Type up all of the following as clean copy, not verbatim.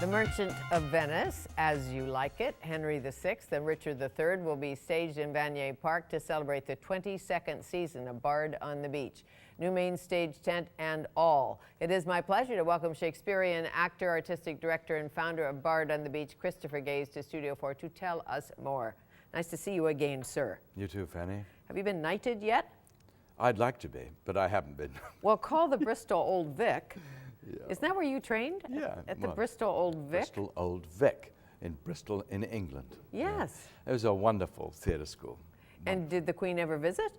The Merchant of Venice, As You Like It, Henry VI and Richard III will be staged in Vanier Park to celebrate the 22nd season of Bard on the Beach. New main stage tent and all. It is my pleasure to welcome Shakespearean actor, artistic director, and founder of Bard on the Beach, Christopher Gaze, to Studio 4 to tell us more. Nice to see you again, sir. You too, Fanny. Have you been knighted yet? I'd like to be, but I haven't been. Well, call the Bristol Old Vic. Yeah. Isn't that where you trained? Yeah. At the Bristol Old Vic? Bristol Old Vic in Bristol in England. Yes. Yeah. It was a wonderful theatre school. And did the Queen ever visit?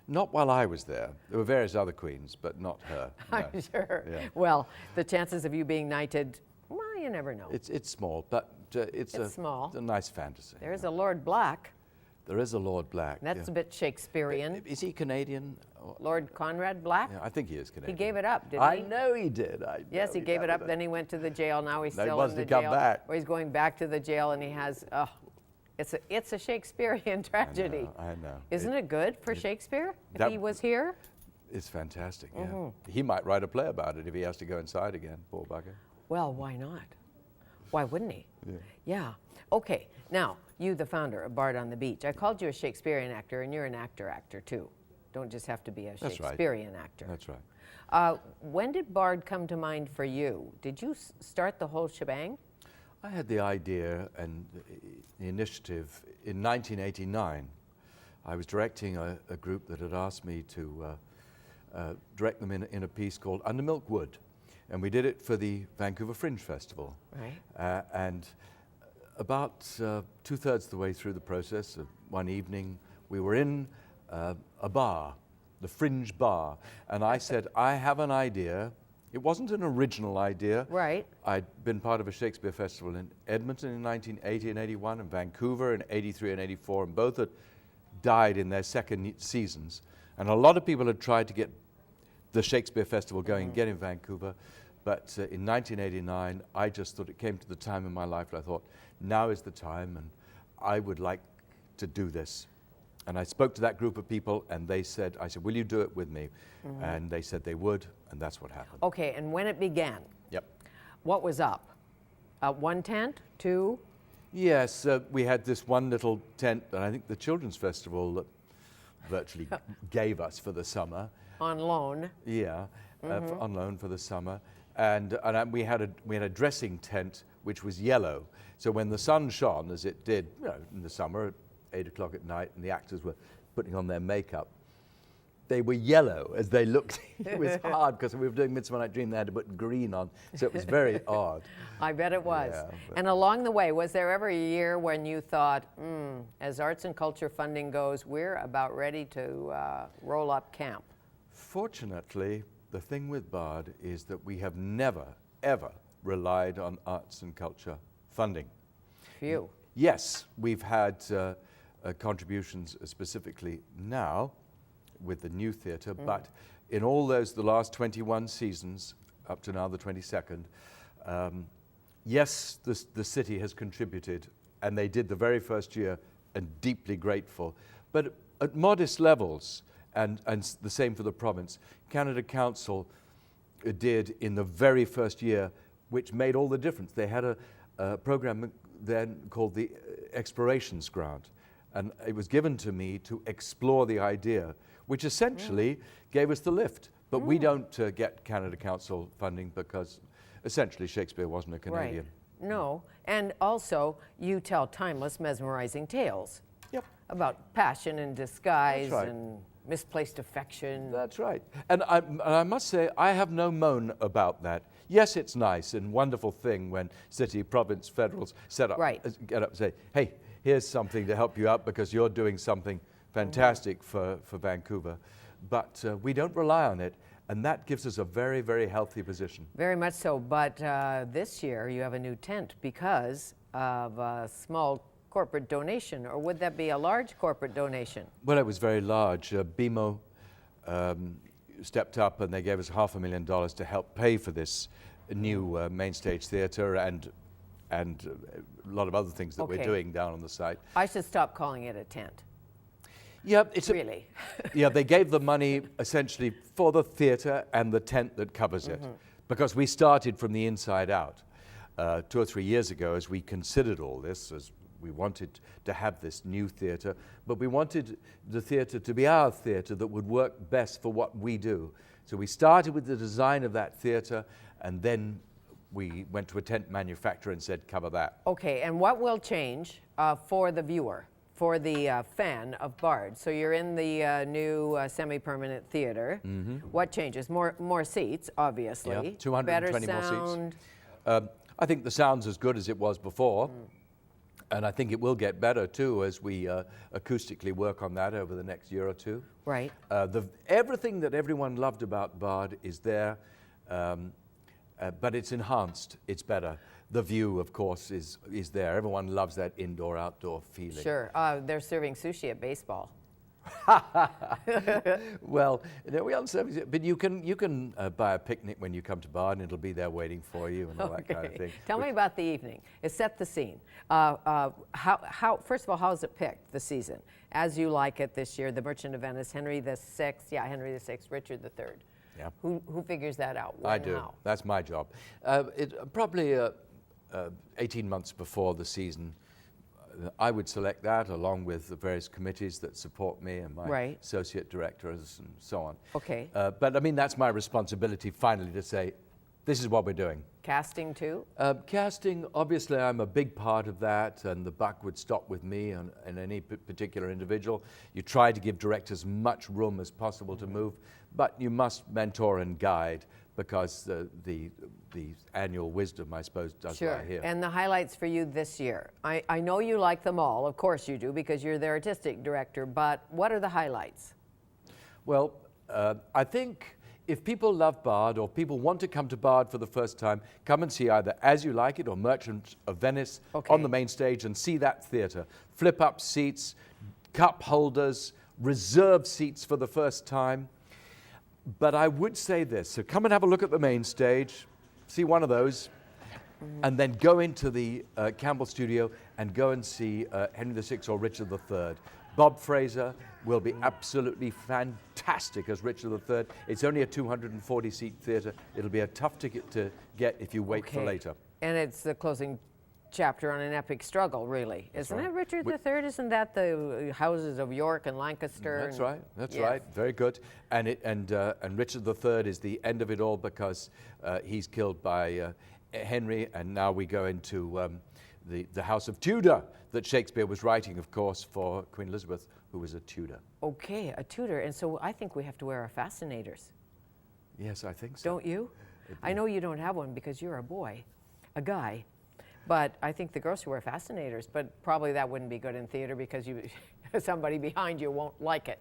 Not while I was there. There were various other queens, but not her. I'm no. sure. Yeah. Well, the chances of you being knighted, well, you never know. It's small, but it's small. a nice fantasy. There is a Lord Black. There is a Lord Black. That's a bit Shakespearean. Is he Canadian? Lord Conrad Black? Yeah, I think he is Canadian. He gave it up, didn't I he? know he did. Yes, he gave it up. Then he went to the jail. Now he's still in the jail. Back. Or he's going back to the jail, and he has. It's a Shakespearean tragedy. I know. Isn't it good for Shakespeare if he was here? It's fantastic. Yeah. He might write a play about it if he has to go inside again. Poor bugger. Well, why not? Why wouldn't he? Yeah. Yeah. Okay. Now, you, the founder of Bard on the Beach, I called you a Shakespearean actor, and you're an actor too. Don't just have to be a Shakespearean actor. That's right. When did Bard come to mind for you? Did you start the whole shebang? I had the idea and the initiative in 1989. I was directing a group that had asked me to direct them in a piece called Under Milk Wood. And we did it for the Vancouver Fringe Festival. Right. And about 2/3 of the way through the process, one evening, we were in a bar, the Fringe Bar, and I said, I have an idea. It wasn't an original idea. Right. I'd been part of a Shakespeare festival in Edmonton in 1980 and 81, and Vancouver in 83 and 84, and both had died in their second seasons. And a lot of people had tried to get the Shakespeare Festival going again in Vancouver. But in 1989, I just thought it came to the time in my life that I thought, now is the time, and I would like to do this. And I spoke to that group of people, and I said, will you do it with me? And they said they would, and that's what happened. Okay, and when it began? Yep. What was up? One tent? Two? Yes, we had this one little tent that I think the Children's Festival virtually gave us for the summer. On loan. Yeah, on loan for the summer. And we had a dressing tent which was yellow. So when the sun shone, as it did in the summer at 8 o'clock at night, and the actors were putting on their makeup, they were yellow as they looked. It was hard because we were doing Midsummer Night Dream. They had to put green on, so it was very odd. I bet it was. Yeah, and along the way, was there ever a year when you thought, as arts and culture funding goes, we're about ready to roll up camp? Fortunately, the thing with Bard is that we have never, ever relied on arts and culture funding. Phew. Yes, we've had contributions specifically now with the new theatre, but in all those, the last 21 seasons, up to now the 22nd, yes, the city has contributed, and they did the very first year, and deeply grateful, but at modest levels. And the same for the province. Canada Council did in the very first year, which made all the difference. They had a program then called the Explorations Grant, and it was given to me to explore the idea, which essentially gave us the lift. But we don't get Canada Council funding because essentially Shakespeare wasn't a Canadian. Right. No, and also you tell timeless, mesmerizing tales. Yep. About passion and disguise. That's right. And misplaced affection. That's right. And I must say, I have no moan about that. Yes, it's nice and wonderful thing when city, province, federals get up and say, hey, here's something to help you out because you're doing something fantastic for Vancouver. But we don't rely on it, and that gives us a very, very healthy position. Very much so. But this year you have a new tent because of a small corporate donation, or would that be a large corporate donation? Well, it was very large. BMO stepped up and they gave us $500,000 to help pay for this new main stage theatre and a lot of other things that we're doing down on the site. I should stop calling it a tent. Yeah, it's really. Yeah, they gave the money essentially for the theatre and the tent that covers it, because we started from the inside out. 2 or 3 years ago as we considered all this, as we wanted to have this new theatre, but we wanted the theatre to be our theatre that would work best for what we do. So we started with the design of that theatre, and then we went to a tent manufacturer and said, cover that. Okay, and what will change for the viewer, for the fan of Bard? So you're in the new semi-permanent theater. Mm-hmm. What changes? More seats, obviously. Yeah, 220 better more sound. seats. I think the sound's as good as it was before. And I think it will get better too as we acoustically work on that over the next year or two. Right. Everything that everyone loved about Bard is there, but it's enhanced. It's better. The view, of course, is there. Everyone loves that indoor-outdoor feeling. Sure. They're serving sushi at baseball. Well, we aren't serving, but you can buy a picnic when you come to Bard, and it'll be there waiting for you and all that kind of thing. Tell me about the evening. Set the scene. How first of all, how is it picked, the season? As You Like It this year, The Merchant of Venice, Henry VI, Henry VI, Richard III. Yeah. Who figures that out? I do. How? That's my job. Probably 18 months before the season, I would select that along with the various committees that support me and my associate directors and so on. Okay. But I mean, that's my responsibility finally to say, this is what we're doing. Casting too? Casting, obviously I'm a big part of that, and the buck would stop with me and any particular individual. You try to give directors much room as possible to move, but you must mentor and guide because the annual wisdom, I suppose, does lie here. And the highlights for you this year? I know you like them all, of course you do, because you're the artistic director, but what are the highlights? Well, I think if people love Bard or people want to come to Bard for the first time, come and see either As You Like It or Merchant of Venice on the main stage and see that theatre. Flip up seats, cup holders, reserved seats for the first time. But I would say this, so come and have a look at the main stage, see one of those, and then go into the Campbell studio and go and see Henry VI or Richard III. Bob Fraser will be absolutely fantastic as Richard III. It's only a 240-seat theatre. It'll be a tough ticket to get if you wait for later. And it's the closing chapter on an epic struggle, really. Isn't it, Richard III? Isn't that the houses of York and Lancaster? That's right. That's right. Very good. And Richard III is the end of it all because he's killed by Henry, and now we go into the House of Tudor that Shakespeare was writing, of course, for Queen Elizabeth, who was a Tudor. Okay, a Tudor. And so I think we have to wear our fascinators. Yes, I think so. Don't you? I know you don't have one because you're a boy, a guy. But I think the girls should wear fascinators, but probably that wouldn't be good in theater because somebody behind you won't like it.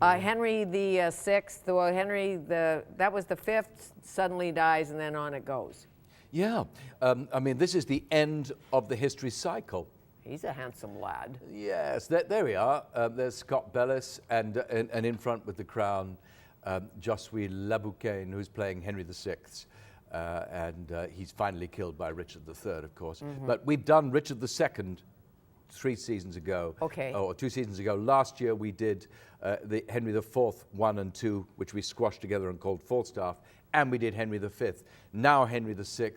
Henry the Sixth, well, that was the fifth, suddenly dies and then on it goes. Yeah, I mean, this is the end of the history cycle. He's a handsome lad. Yes, there we are. There's Scott Bellis, and in front with the crown, Josue Laboucaine, who's playing Henry VI. And he's finally killed by Richard III, of course. Mm-hmm. But we've done Richard II 3 seasons ago. Okay. Or 2 seasons ago. Last year we did the Henry IV 1 and 2, which we squashed together and called Falstaff. And we did Henry V. Now Henry VI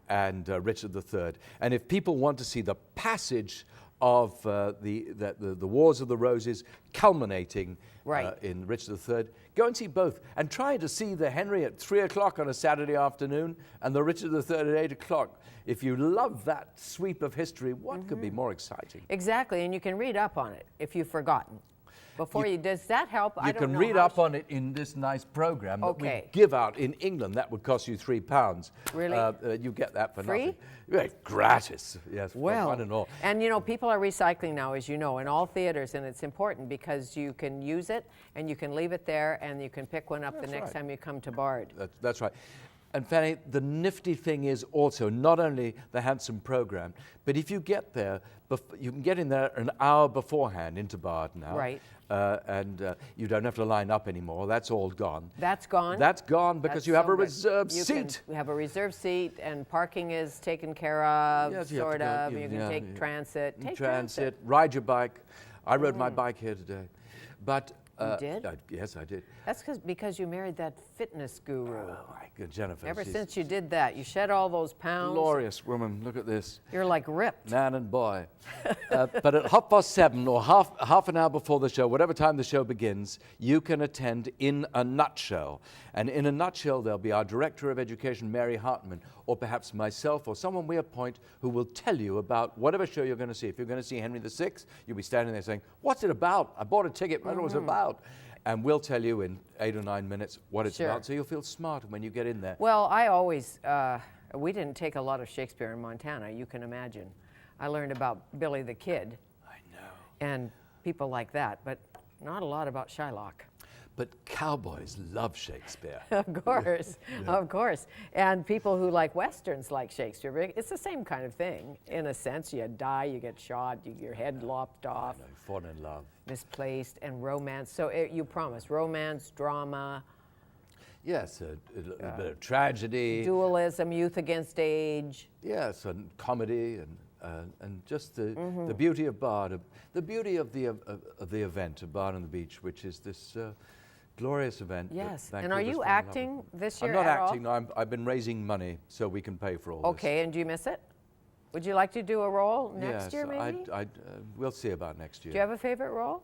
and Richard III. And if people want to see the passage of the Wars of the Roses culminating in Richard III, go and see both. And try to see the Henry at 3 o'clock on a Saturday afternoon and the Richard III at 8 o'clock. If you love that sweep of history, what could be more exciting? Exactly, and you can read up on it if you've forgotten. Does that help? You can read up on it in this nice program that we give out in England. That would cost you £3. Really? You get that for free? Nothing. Yeah, gratis. Yes, well, for fun and all. And you know, people are recycling now, as you know, in all theaters, and it's important because you can use it and you can leave it there and you can pick one up the next time you come to Bard. That's right. And Fanny, the nifty thing is also not only the handsome program, but if you get there, you can get in there an hour beforehand into Bard now. Right. And you don't have to line up anymore. That's all gone. That's gone? That's gone because you have a reserved seat. You have a reserved seat and parking is taken care of, yes, sort of. You can take transit. Ride your bike. I rode my bike here today. But You did? Yes, I did. That's because you married that fitness guru. Oh, my God, Jennifer. Ever she's since you did that, you shed all those pounds. glorious woman. Look at this. You're like ripped. Man and boy. But at 7:30 or half an hour before the show, whatever time the show begins, you can attend In a Nutshell. And in a nutshell, there'll be our Director of Education, Mary Hartman, or perhaps myself or someone we appoint who will tell you about whatever show you're going to see. If you're going to see Henry VI, you'll be standing there saying, what's it about? I bought a ticket, what it was about. And we'll tell you in 8 or 9 minutes what it's about, so you'll feel smart when you get in there. Well, I always, we didn't take a lot of Shakespeare in Montana, you can imagine. I learned about Billy the Kid. I know. And people like that, but not a lot about Shylock. But cowboys love Shakespeare. Of course, of course. And people who like Westerns like Shakespeare. It's the same kind of thing, in a sense. You die, you get shot, your head lopped off. I know, fall in love. Misplaced, and romance. So you promise, romance, drama. Yes, a bit of tragedy. Dualism, youth against age. Yes, and comedy, and just the beauty of Bard, the beauty of the event of Bard on the Beach, which is this glorious event. Yes, and are you acting this year I'm not at acting, all? no, I've been raising money so we can pay for all this. Okay, and do you miss it? Would you like to do a role next year, maybe? Yes, we'll see about next year. Do you have a favorite role?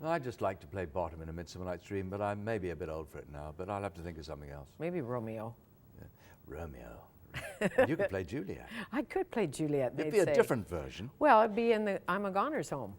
I'd just like to play Bottom in A Midsummer Night's Dream, but I'm maybe a bit old for it now, but I'll have to think of something else. Maybe Romeo. Yeah. Romeo. You could play Juliet. I could play Juliet, It'd they'd be a say. different version. Well, it'd be in the I'm a Goner's home.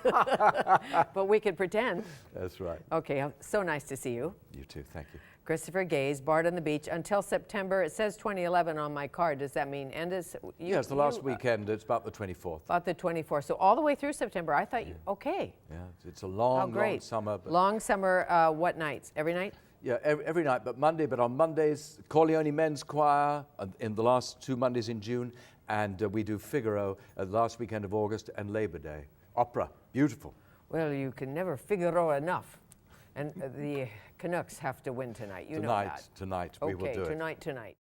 But we could pretend. That's right. Okay, so nice to see you. You too, thank you. Christopher Gaze, Bard on the Beach, until September. It says 2011 on my card. Does that mean end is? Yes, the last weekend, it's about the 24th. About the 24th. So all the way through September. I thought, okay. Yeah, it's a long, great. long summer. But Long summer, what nights? Every night? yeah, every night, but on Mondays, Corleone Men's Choir in the last 2 Mondays in June, and we do Figaro the last weekend of August and Labor Day. Opera, beautiful. Well, you can never Figaro enough. And the Canucks have to win tonight. You know that. Tonight, we will do it. Tonight.